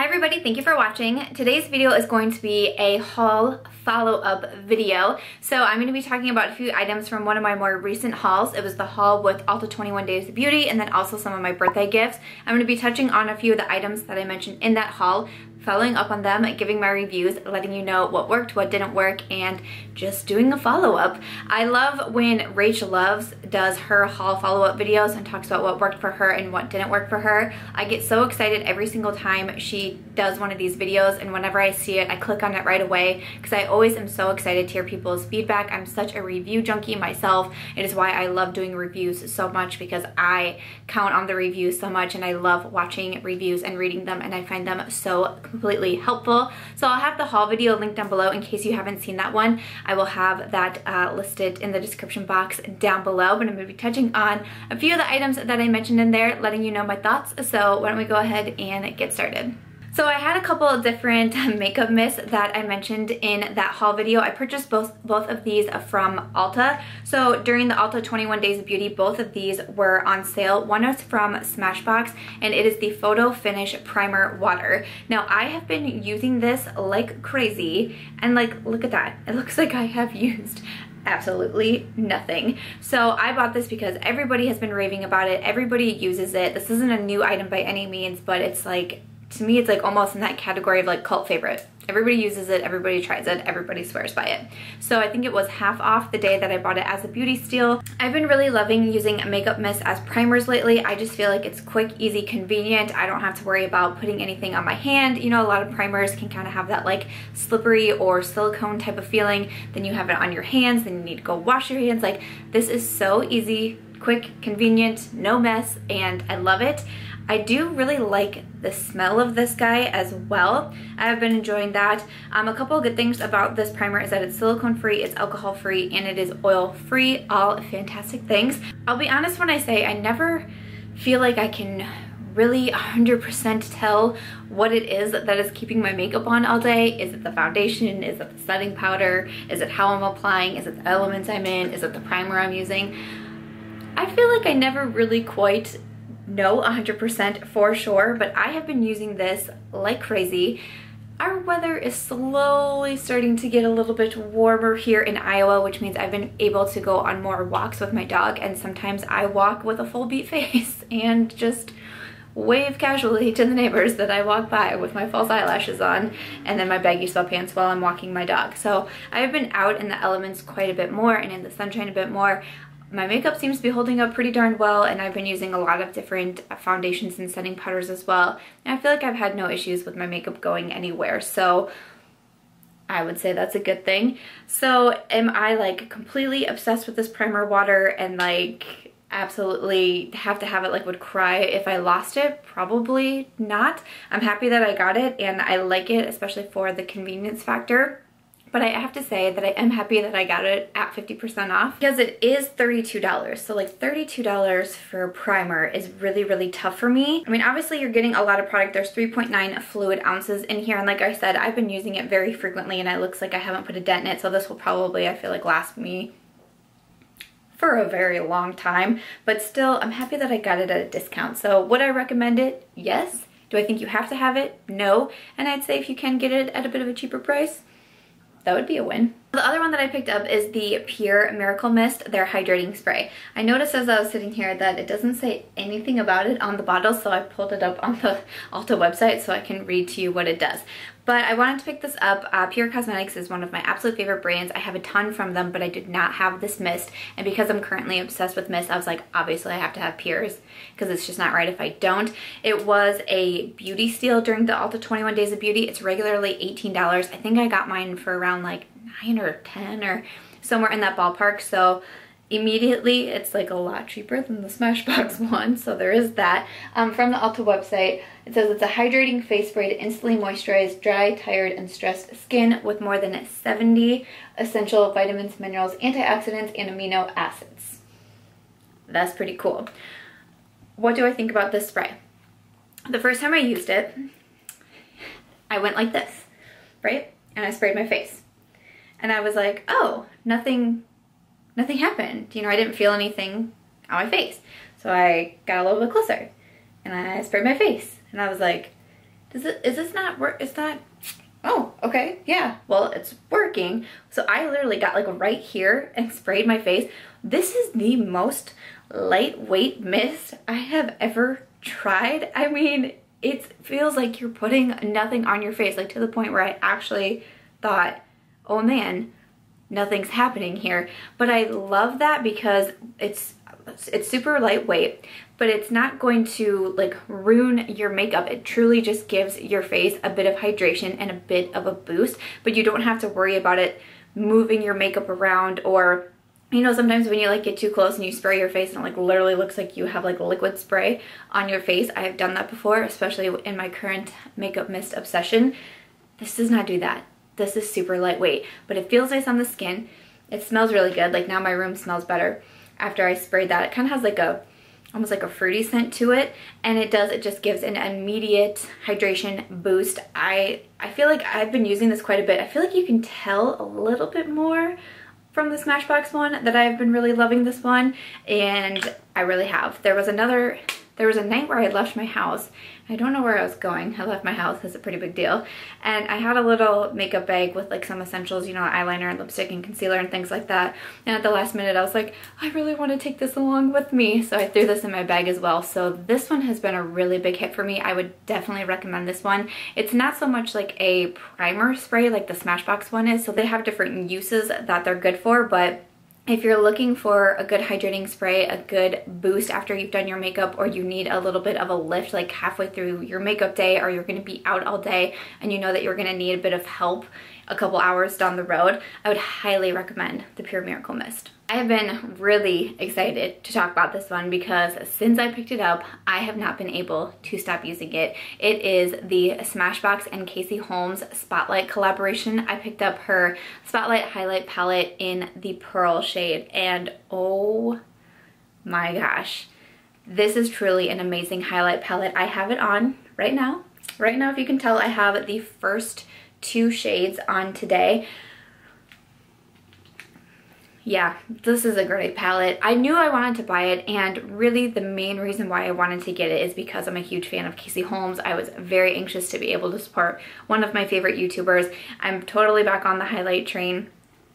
Hi everybody, thank you for watching. Today's video is going to be a haul follow-up video. So I'm going to be talking about a few items from one of my more recent hauls. It was the haul with Ulta 21 Days of Beauty and then also some of my birthday gifts. I'm going to be touching on a few of the items that I mentioned in that haul, following up on them, giving my reviews, letting you know what worked, what didn't work, and just doing a follow-up. I love when Rach Loves does her haul follow-up videos and talks about what worked for her and what didn't work for her. I get so excited every single time she does one of these videos, and whenever I see it, I click on it right away because I always am so excited to hear people's feedback. I'm such a review junkie myself. It is why I love doing reviews so much, because I count on the reviews so much and I love watching reviews and reading them, and I find them so completely helpful. So I'll have the haul video linked down below in case you haven't seen that one. I will have that listed in the description box down below, but I'm going to be touching on a few of the items that I mentioned in there, letting you know my thoughts. So why don't we go ahead and get started. So I had a couple of different makeup mists that I mentioned in that haul video. I purchased both of these from Ulta. So during the Ulta 21 Days of Beauty, both of these were on sale. One is from Smashbox, and it is the Photo Finish Primer Water. Now I have been using this like crazy, and like, look at that. It looks like I have used absolutely nothing. So I bought this because everybody has been raving about it. Everybody uses it. This isn't a new item by any means, but it's like, to me, it's like almost in that category of like cult favorite. Everybody uses it, everybody tries it, everybody swears by it. So I think it was half off the day that I bought it as a beauty steal. I've been really loving using makeup mist as primers lately. I just feel like it's quick, easy, convenient. I don't have to worry about putting anything on my hand. You know, a lot of primers can kind of have that like slippery or silicone type of feeling. Then you have it on your hands, then you need to go wash your hands. Like, this is so easy, quick, convenient, no mess, and I love it. I do really like the smell of this guy as well. I have been enjoying that. A couple of good things about this primer is that it's silicone free, it's alcohol free, and it is oil free. All fantastic things. I'll be honest when I say I never feel like I can really 100% tell what it is that is keeping my makeup on all day. Is it the foundation? Is it the setting powder? Is it how I'm applying? Is it the elements I'm in? Is it the primer I'm using? I feel like I never really quite know 100% for sure, but I have been using this like crazy. Our weather is slowly starting to get a little bit warmer here in Iowa, which means I've been able to go on more walks with my dog, and sometimes I walk with a full beat face and just wave casually to the neighbors that I walk by with my false eyelashes on and then my baggy sweatpants while I'm walking my dog. So I've been out in the elements quite a bit more and in the sunshine a bit more. My makeup seems to be holding up pretty darn well, and I've been using a lot of different foundations and setting powders as well. And I feel like I've had no issues with my makeup going anywhere, so I would say that's a good thing. So am I like completely obsessed with this primer water and like absolutely have to have it, like would cry if I lost it? Probably not. I'm happy that I got it and I like it, especially for the convenience factor. But I have to say that I am happy that I got it at 50% off because it is $32. So like $32 for a primer is really, really tough for me. I mean, obviously you're getting a lot of product. There's 3.9 fluid ounces in here. And like I said, I've been using it very frequently and it looks like I haven't put a dent in it. So this will probably, I feel like, last me for a very long time. But still, I'm happy that I got it at a discount. So would I recommend it? Yes. Do I think you have to have it? No. And I'd say if you can get it at a bit of a cheaper price, that would be a win. The other one that I picked up is the Pure Miracle Mist, their hydrating spray. I noticed as I was sitting here that it doesn't say anything about it on the bottle, so I pulled it up on the Ulta website so I can read to you what it does. But I wanted to pick this up. Pure Cosmetics is one of my absolute favorite brands. I have a ton from them, but I did not have this mist. And because I'm currently obsessed with mist, I was like, obviously I have to have Pure's because it's just not right if I don't. It was a beauty steal during the Ulta 21 Days of Beauty. It's regularly $18. I think I got mine for around like 9 or 10 or somewhere in that ballpark. So immediately it's like a lot cheaper than the Smashbox one, so there is that. From the Ulta website, it says it's a hydrating face spray to instantly moisturize dry, tired, and stressed skin with more than 70 essential vitamins, minerals, antioxidants, and amino acids. That's pretty cool. What do I think about this spray? The first time I used it, I went like this, right? And I sprayed my face. And I was like, oh, nothing happened. You know, I didn't feel anything on my face. So I got a little bit closer and I sprayed my face and I was like, is this not work? It's not, oh, okay, yeah, well, it's working. So I literally got like right here and sprayed my face. This is the most lightweight mist I have ever tried. I mean, it feels like you're putting nothing on your face, like to the point where I actually thought, oh man, nothing's happening here. But I love that because it's super lightweight, but it's not going to like ruin your makeup. It truly just gives your face a bit of hydration and a bit of a boost, but you don't have to worry about it moving your makeup around, or you know, sometimes when you like get too close and you spray your face and it like literally looks like you have like liquid spray on your face. I have done that before, especially in my current makeup mist obsession. This does not do that. This is super lightweight, but it feels nice on the skin. It smells really good. Like now my room smells better after I sprayed that. It kind of has like a, almost like a fruity scent to it, and it just gives an immediate hydration boost. I feel like I've been using this quite a bit. I feel like you can tell a little bit more from the Smashbox one that I've been really loving this one, and I really have. There was a night where I left my house. I don't know where I was going. I left my house, it's a pretty big deal. And I had a little makeup bag with like some essentials, you know, eyeliner and lipstick and concealer and things like that. And at the last minute I was like, I really want to take this along with me. So I threw this in my bag as well. So this one has been a really big hit for me. I would definitely recommend this one. It's not so much like a primer spray like the Smashbox one is. So they have different uses that they're good for, but if you're looking for a good hydrating spray, a good boost after you've done your makeup, or you need a little bit of a lift like halfway through your makeup day, or you're going to be out all day and you know that you're going to need a bit of help a couple hours down the road, I would highly recommend the Pure Miracle Mist. I have been really excited to talk about this one because since I picked it up, I have not been able to stop using it. It is the Smashbox and Casey Holmes Spotlight collaboration. I picked up her Spotlight Highlight Palette in the Pearl shade, and oh my gosh, this is truly an amazing highlight palette. I have it on right now. Right now, if you can tell, I have the first 2 shades on today. Yeah, this is a great palette. I knew I wanted to buy it, and really the main reason why I wanted to get it is because I'm a huge fan of Casey Holmes. I was very anxious to be able to support one of my favorite YouTubers. I'm totally back on the highlight train.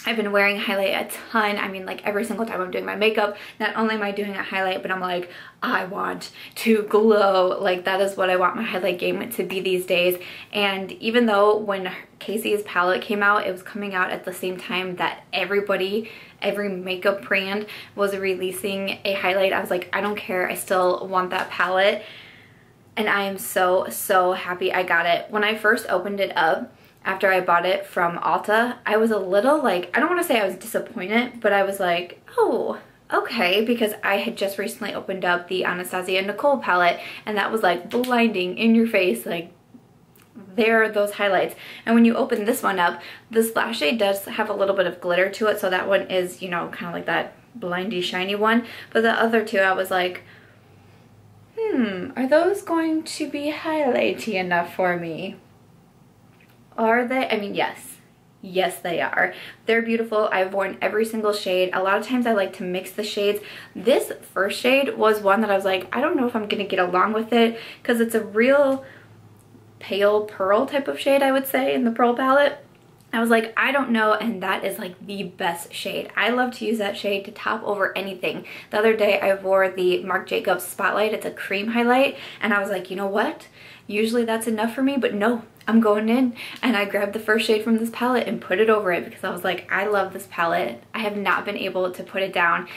I've been wearing highlight a ton. I mean, like every single time I'm doing my makeup, not only am I doing a highlight, but I'm like, I want to glow. Like that is what I want my highlight game to be these days. And even though when Casey's palette came out, it was coming out at the same time that every makeup brand was releasing a highlight, I was like, I don't care, I still want that palette. And I am so, so happy I got it. When I first opened it up, after I bought it from Ulta, I was a little like, I don't want to say I was disappointed, but I was like, oh, okay, because I had just recently opened up the Anastasia Nicole palette, and that was like blinding in your face, like there are those highlights. And when you open this one up, this last shade does have a little bit of glitter to it, so that one is, you know, kind of like that blindy shiny one. But the other two, I was like, are those going to be highlighty enough for me? Are they? I mean, yes. Yes, they are. They're beautiful. I've worn every single shade. A lot of times I like to mix the shades. This first shade was one that I was like, I don't know if I'm going to get along with it, because it's a real pale pearl type of shade, I would say, in the Pearl palette. I was like, I don't know, and that is like the best shade. I love to use that shade to top over anything. The other day I wore the Marc Jacobs Spotlight. It's a cream highlight, and I was like, you know what? Usually that's enough for me, but no, I'm going in. And I grabbed the first shade from this palette and put it over it because I was like, I love this palette. I have not been able to put it down.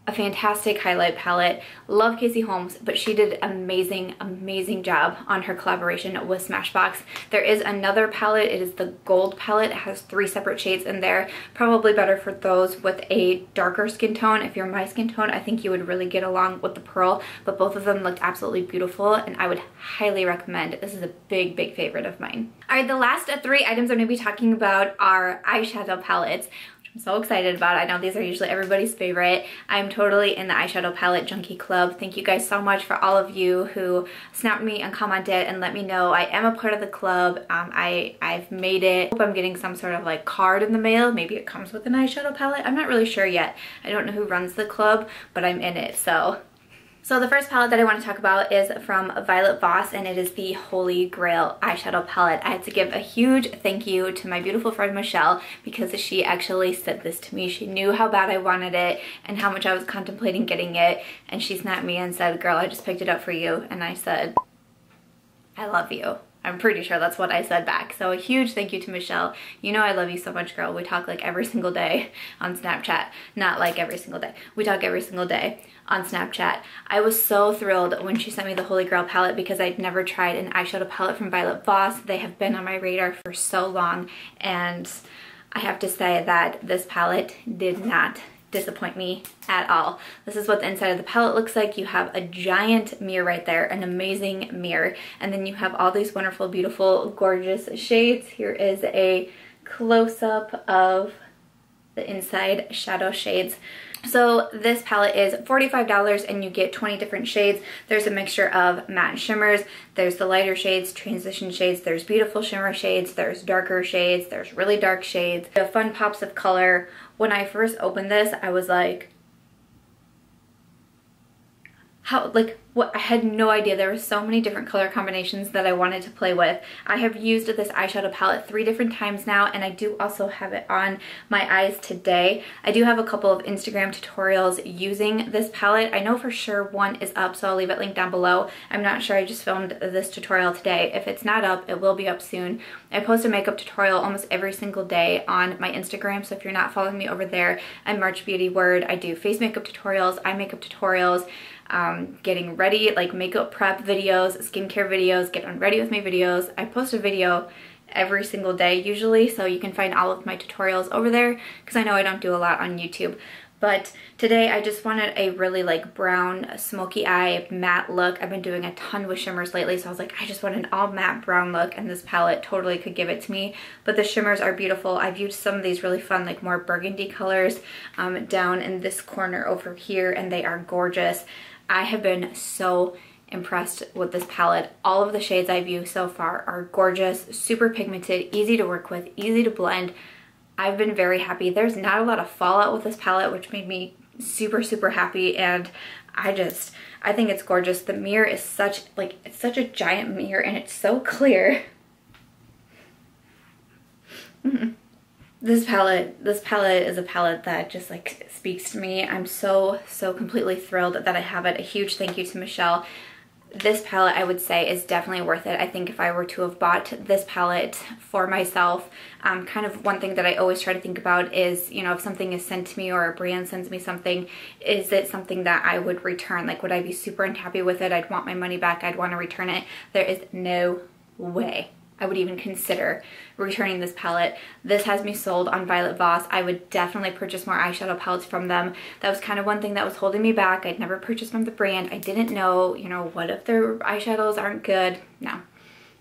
A fantastic highlight palette. Love Casey Holmes, but she did an amazing job on her collaboration with Smashbox. There is another palette. It is the gold palette. It has 3 separate shades in there. Probably better for those with a darker skin tone. If you're my skin tone, I think you would really get along with the pearl, but both of them looked absolutely beautiful, and I would highly recommend. This is a big favorite of mine. All right, the last 3 items I'm going to be talking about are eyeshadow palettes. I'm so excited about it. I know these are usually everybody's favorite. I'm totally in the eyeshadow palette junkie club. Thank you guys so much for all of you who snapped me and commented and let me know. I am a part of the club. I've made it. I hope I'm getting some sort of like card in the mail. Maybe it comes with an eyeshadow palette. I'm not really sure yet. I don't know who runs the club, but I'm in it. So So the first palette that I want to talk about is from Voss, and it is the Holy Grail eyeshadow palette. I had to give a huge thank you to my beautiful friend Michelle because she actually sent this to me. She knew how bad I wanted it and how much I was contemplating getting it, and she snapped me and said, "Girl, I just picked it up for you." And I said, "I love you." I'm pretty sure that's what I said back. So a huge thank you to Michelle. You know I love you so much, girl. We talk like every single day on Snapchat. Not like every single day. We talk every single day on Snapchat. I was so thrilled when she sent me the Holy Grail palette because I'd never tried an eyeshadow palette from Voss. They have been on my radar for so long, and I have to say that this palette did not disappoint me at all. This is what the inside of the palette looks like. You have a giant mirror right there, an amazing mirror, and then you have all these wonderful, beautiful, gorgeous shades. Here is a close-up of the inside shadow shades. So this palette is $45 and you get 20 different shades. There's a mixture of matte and shimmers, there's the lighter shades, transition shades, there's beautiful shimmer shades, there's darker shades, there's really dark shades, the fun pops of color. When I first opened this, I was like, what? I had no idea there were so many different color combinations that I wanted to play with. I have used this eyeshadow palette 3 different times now, and I do also have it on my eyes today. I do have a couple of Instagram tutorials using this palette. I know for sure one is up, so I'll leave it linked down below. I'm not sure, I just filmed this tutorial today. If it's not up, it will be up soon. I post a makeup tutorial almost every single day on my Instagram, so if you're not following me over there, I'm March Beauty Word. I do face makeup tutorials, eye makeup tutorials, getting ready, like makeup prep videos, skincare videos, get on ready with me videos. I post a video every single day usually, so you can find all of my tutorials over there because I know I don't do a lot on YouTube. But today I just wanted a really like brown smoky eye matte look. I've been doing a ton with shimmers lately, so I was like, I just want an all matte brown look, and this palette totally could give it to me. But the shimmers are beautiful. I've used some of these really fun like more burgundy colors down in this corner over here, and they are gorgeous. I have been so impressed with this palette. All of the shades I've used so far are gorgeous, super pigmented, easy to work with, easy to blend. I've been very happy. There's not a lot of fallout with this palette, which made me super, super happy, and I think it's gorgeous. The mirror is it's such a giant mirror, and it's so clear. This palette is a palette that just like speaks to me. I'm so completely thrilled that I have it. A huge thank you to Michelle. This palette, I would say, is definitely worth it. I think if I were to have bought this palette for myself, kind of one thing that I always try to think about is, you know, if something is sent to me or a brand sends me something, is it something that I would return? Like, would I be super unhappy with it? I'd want my money back. I'd want to return it. There is no way I would even consider returning this palette. This has me sold on Voss. I would definitely purchase more eyeshadow palettes from them. That was kind of one thing that was holding me back. I'd never purchased from the brand. I didn't know, you know, what if their eyeshadows aren't good? No.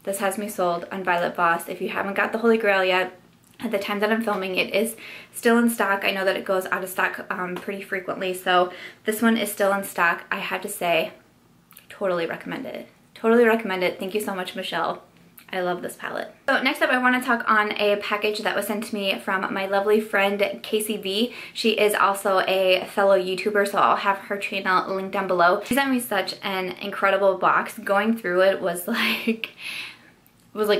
This has me sold on Voss. If you haven't got the Holy Grail yet, at the time that I'm filming, it is still in stock. I know that it goes out of stock pretty frequently, so this one is still in stock. I have to say, totally recommend it. Totally recommend it. Thank you so much, Michelle. I love this palette. So next up, I want to talk on a package that was sent to me from my lovely friend Casey V. She is also a fellow YouTuber, so I'll have her channel linked down below. She sent me such an incredible box. Going through it was like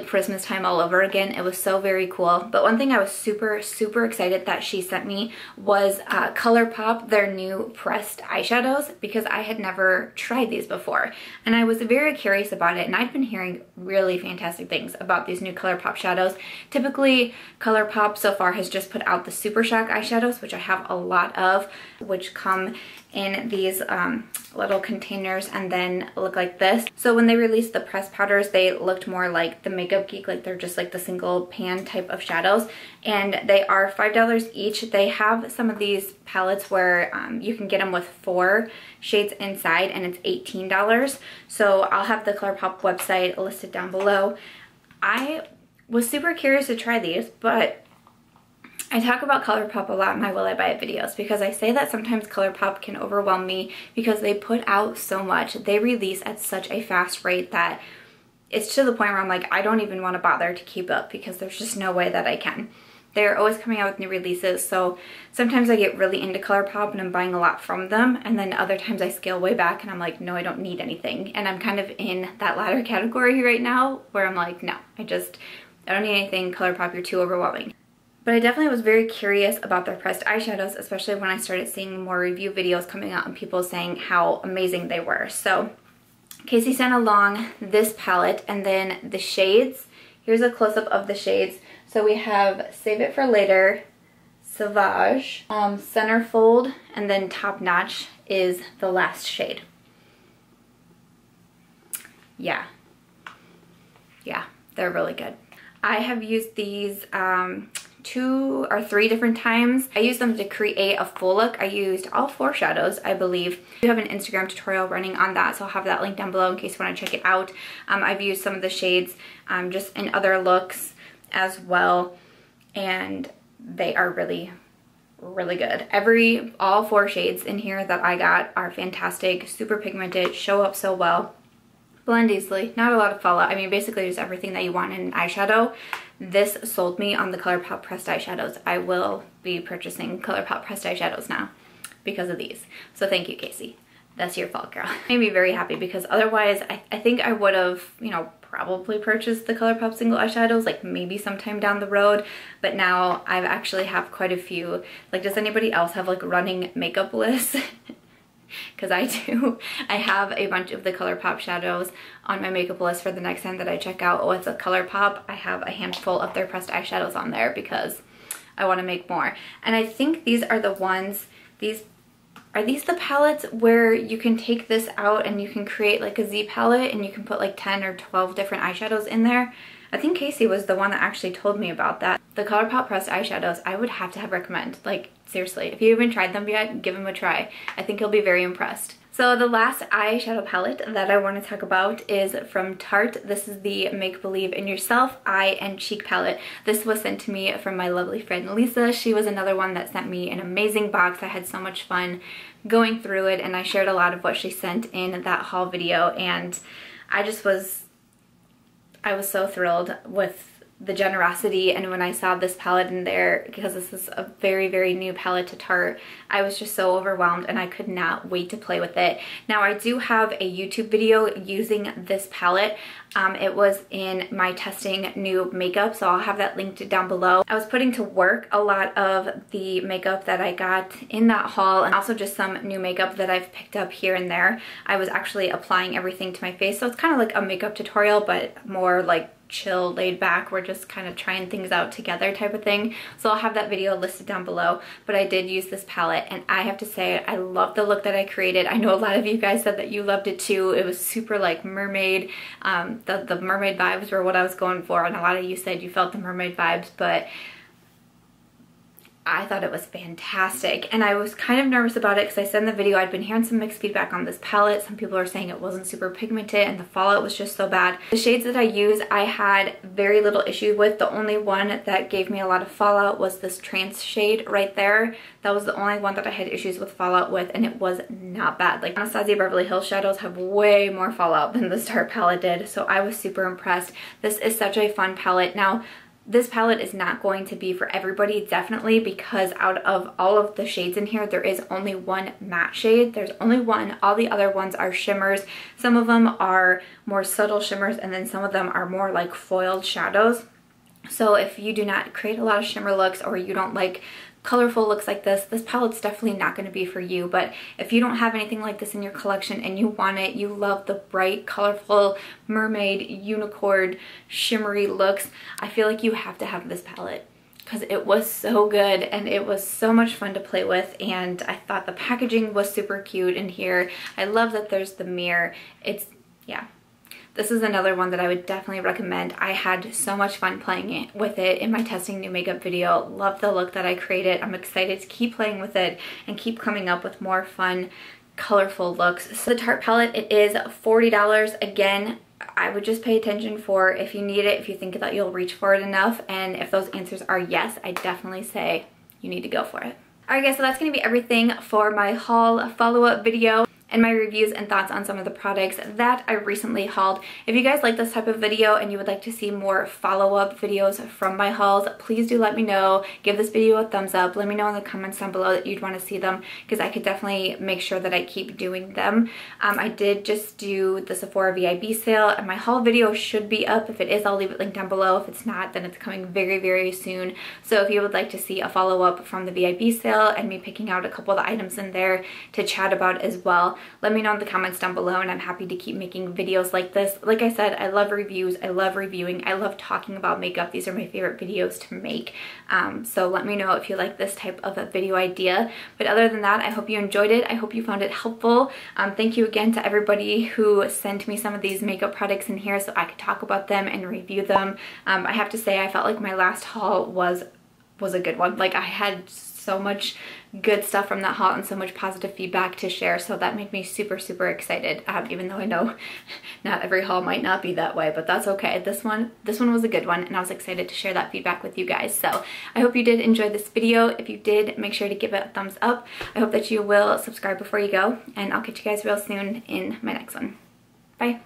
Christmas time all over again. It was so very cool. But one thing I was super excited that she sent me was Colourpop, their new pressed eyeshadows, because I had never tried these before. And I was very curious about it, and I've been hearing really fantastic things about these new Colourpop shadows. Typically, Colourpop so far has just put out the Super Shock eyeshadows, which I have a lot of, which come in these little containers and then look like this. So when they released the pressed powders, they looked more like the Makeup Geek, like they're just like the single pan type of shadows, and they are $5 each. They have some of these palettes where you can get them with 4 shades inside, and it's $18. So I'll have the Colourpop website listed down below. I was super curious to try these, but I talk about Colourpop a lot in my Will I Buy It videos because I say that sometimes Colourpop can overwhelm me because they put out so much. They release at such a fast rate that it's to the point where I'm like, I don't even want to bother to keep up because there's just no way that I can. They're always coming out with new releases, so sometimes I get really into Colourpop and I'm buying a lot from them, and then other times I scale way back and I'm like, no, I don't need anything. And I'm kind of in that latter category right now where I'm like, no, I don't need anything. Colourpop, you're too overwhelming. But I definitely was very curious about their pressed eyeshadows, especially when I started seeing more review videos coming out and people saying how amazing they were. So Casey sent along this palette and then the shades. Here's a close-up of the shades. So we have Save It for Later, Sauvage, Centerfold, and then Top Notch is the last shade. Yeah, they're really good. I have used these 2 or 3 different times. I used them to create a full look. I used all 4 shadows, I believe. I do have an Instagram tutorial running on that, so I'll have that link down below in case you want to check it out. I've used some of the shades just in other looks as well, and they are really good. All 4 shades in here that I got are fantastic, super pigmented, show up so well, blend easily, not a lot of fallout. I mean, basically just everything that you want in an eyeshadow. This sold me on the Colourpop pressed eyeshadows. I will be purchasing Colourpop pressed eyeshadows now because of these. So thank you, Casey. That's your fault, girl. Made me very happy because otherwise I think I would have, you know, probably purchased the Colourpop single eyeshadows like maybe sometime down the road, but now I actually have quite a few. Like, does anybody else have like running makeup lists? Because I do. I have a bunch of the Colourpop shadows on my makeup list for the next time that I check out with a Colourpop. I have a handful of their pressed eyeshadows on there because I want to make more. And I think these are the ones, are these the palettes where you can take this out and you can create like a Z palette and you can put like 10 or 12 different eyeshadows in there? I think Casey was the one that actually told me about that. The Colourpop pressed eyeshadows, I would have to recommend. Like, seriously, if you haven't tried them yet, give them a try. I think you'll be very impressed. So the last eyeshadow palette that I want to talk about is from Tarte. This is the Make Believe in Yourself Eye and Cheek palette. This was sent to me from my lovely friend Lisa. She was another one that sent me an amazing box. I had so much fun going through it, and I shared a lot of what she sent in that haul video, and I was so thrilled with the generosity. And when I saw this palette in there, because this is a very new palette to Tarte, I was just so overwhelmed and I could not wait to play with it. Now I do have a YouTube video using this palette. It was in my testing new makeup, so I'll have that linked down below. I was putting to work a lot of the makeup that I got in that haul, and also just some new makeup that I've picked up here and there. I was actually applying everything to my face, so it's kind of like a makeup tutorial, but more like chill, laid back. We're just kind of trying things out together type of thing. So I'll have that video listed down below, but I did use this palette and I have to say I love the look that I created. I know a lot of you guys said that you loved it too. It was super like mermaid. The mermaid vibes were what I was going for, and a lot of you said you felt the mermaid vibes, but I thought it was fantastic. And I was kind of nervous about it because I said in the video I'd been hearing some mixed feedback on this palette. Some people are saying it wasn't super pigmented and the fallout was just so bad. The shades that I use I had very little issue with. The only one that gave me a lot of fallout was this trance shade right there. That was the only one that I had issues with fallout with, and it was not bad. Like, Anastasia Beverly Hills shadows have way more fallout than the Tarte palette did, so I was super impressed. This is such a fun palette. Now, this palette is not going to be for everybody, definitely, because out of all of the shades in here, there is only one matte shade. There's only one. All the other ones are shimmers. Some of them are more subtle shimmers, and then some of them are more like foiled shadows. So if you do not create a lot of shimmer looks, or you don't like colorful looks like this palette's definitely not going to be for you. But if you don't have anything like this in your collection and you want it, you love the bright, colorful, mermaid, unicorn, shimmery looks, I feel like you have to have this palette because it was so good and it was so much fun to play with, and I thought the packaging was super cute in here. I love that there's the mirror. Yeah. This is another one that I would definitely recommend. I had so much fun playing with it in my testing new makeup video. Love the look that I created. I'm excited to keep playing with it and keep coming up with more fun, colorful looks. So the Tarte palette, it is $40. Again, I would just pay attention for if you need it, if you think that you'll reach for it enough, and if those answers are yes, I definitely say you need to go for it. Alright guys, so that's going to be everything for my haul follow-up video. and my reviews and thoughts on some of the products that I recently hauled. If you guys like this type of video and you would like to see more follow-up videos from my hauls, please do let me know. Give this video a thumbs up. Let me know in the comments down below that you'd want to see them, because I could definitely make sure that I keep doing them. I did just do the Sephora VIB sale, and my haul video should be up. If it is, I'll leave it linked down below. If it's not, then it's coming very, very soon. So if you would like to see a follow-up from the VIB sale and me picking out a couple of the items in there to chat about as well, let me know in the comments down below, and I'm happy to keep making videos like this. Like I said, I love reviews, I love reviewing, I love talking about makeup. These are my favorite videos to make. So let me know if you like this type of a video idea. But other than that, I hope you enjoyed it. I hope you found it helpful. Thank you again to everybody who sent me some of these makeup products in here so I could talk about them and review them. I have to say, I felt like my last haul was a good one. Like, I had so much good stuff from that haul and so much positive feedback to share, so that made me super, super excited, even though I know not every haul might not be that way, but that's okay. This one was a good one, and I was excited to share that feedback with you guys. So I hope you did enjoy this video. If you did, make sure to give it a thumbs up. I hope that you will subscribe before you go, and I'll catch you guys real soon in my next one. Bye.